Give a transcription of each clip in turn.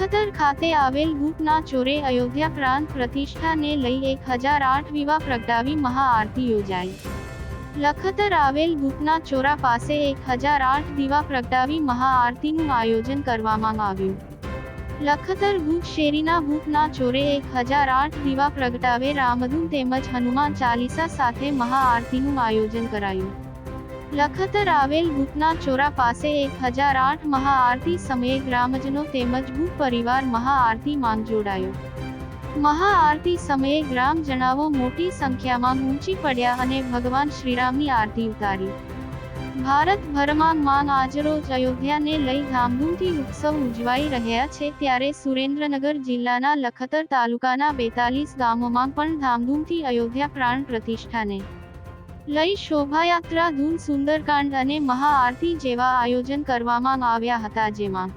લખતર ખાતે આવેલ ભૂપના ચોરે અયોધ્યા પ્રાંત પ્રતિષ્ઠાને લઈ 1008 દીવા પ્રગટાવી મહાઆરતી યોજાઈ। લખતર આવેલ ભૂપના ચોરા પાસે 1008 દીવા પ્રગટાવી મહાઆરતીનું આયોજન કરવામાં આવ્યું। લખતર ભૂપ શેરીના ભૂપના ચોરે 1008 દીવા પ્રગટાવે રામધૂન તેમજ હનુમાન ચાલીસા સાથે મહાઆરતીનું આયોજન કરાયું। લખતર આવેલ ભૂપના ચોરા પાસે 1008 મહાઆરતી સમયે ગ્રામજનો તેમજ ભૂપ પરિવાર મહાઆરતીમાં જોડાયો। મહાઆરતી સમયે ગ્રામજનો મોટી સંખ્યામાં ઉમટી પડ્યા અને ભગવાન શ્રીરામની આરતી ઉતારી। ભારતભરમાં આજરોજ અયોધ્યાને લઈ ધામધૂમથી ઉત્સવ ઉજવાઈ રહ્યા છે, ત્યારે સુરેન્દ્રનગર જિલ્લાના લખતર તાલુકાના 42 ગામોમાં પણ ધામધૂમથી અયોધ્યા પ્રાણ પ્રતિષ્ઠાને લઈ શોભાયાત્રા, ધૂન, સુંદરકાંડ અને મહાઆરતી જેવા આયોજન કરવામાં આવ્યા હતા, જેમાં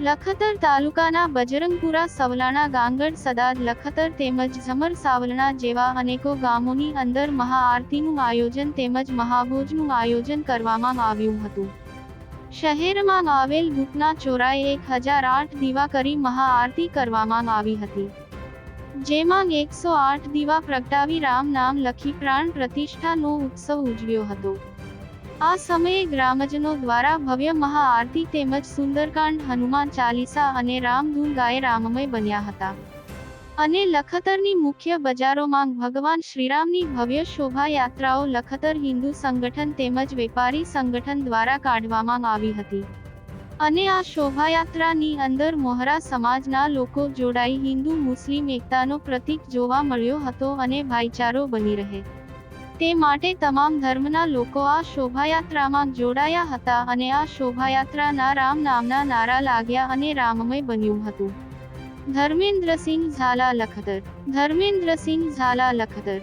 લખતર તાલુકાના બજરંગપુરા, સવલાણા, ગાંગડ, સદાદ, લખતર તેમજ ઝમર, સાવલણા જેવા અનેકો ગામોની અંદર મહાઆરતીનું આયોજન તેમજ મહાભોજનું આયોજન કરવામાં આવ્યું હતું। શહેરમાં આવેલ ભૂપના ચોરાએ 1008 દીવા કરી મહાઆરતી કરવામાં આવી હતી, જેમાં 108 દીવા પ્રગટાવી રામ નામ લખી પ્રાણ પ્રતિષ્ઠાનો ઉત્સવ ઉજવ્યો હતો। આ સમયે ગ્રામજનો દ્વારા ભવ્ય મહાઆરતી તેમજ સુંદરકાંડ, હનુમાન ચાલીસા અને રામધૂન ગાય રામમય બન્યા હતા અને લખતરની મુખ્ય બજારોમાં ભગવાન શ્રીરામની ભવ્ય શોભાયાત્રાઓ લખતર હિન્દુ સંગઠન તેમજ વેપારી સંગઠન દ્વારા કાઢવામાં આવી હતી અને આ શોભાયાત્રાની અંદર મોહરા સમાજના લોકો જોડાઈ હિન્દુ મુસ્લિમ એકતાનો પ્રતીક જોવા મળ્યો હતો અને ભાઈચારો બની રહે તે માટે તમામ ધર્મના લોકો આ શોભાયાત્રામાં જોડાયા હતા અને આ શોભાયાત્રાના રામ નામના નારા લાગ્યા અને રામમય બન્યું હતું। ધર્મેન્દ્રસિંહ ઝાલા, લખતર। ધર્મેન્દ્રસિંહ ઝાલા, લખતર।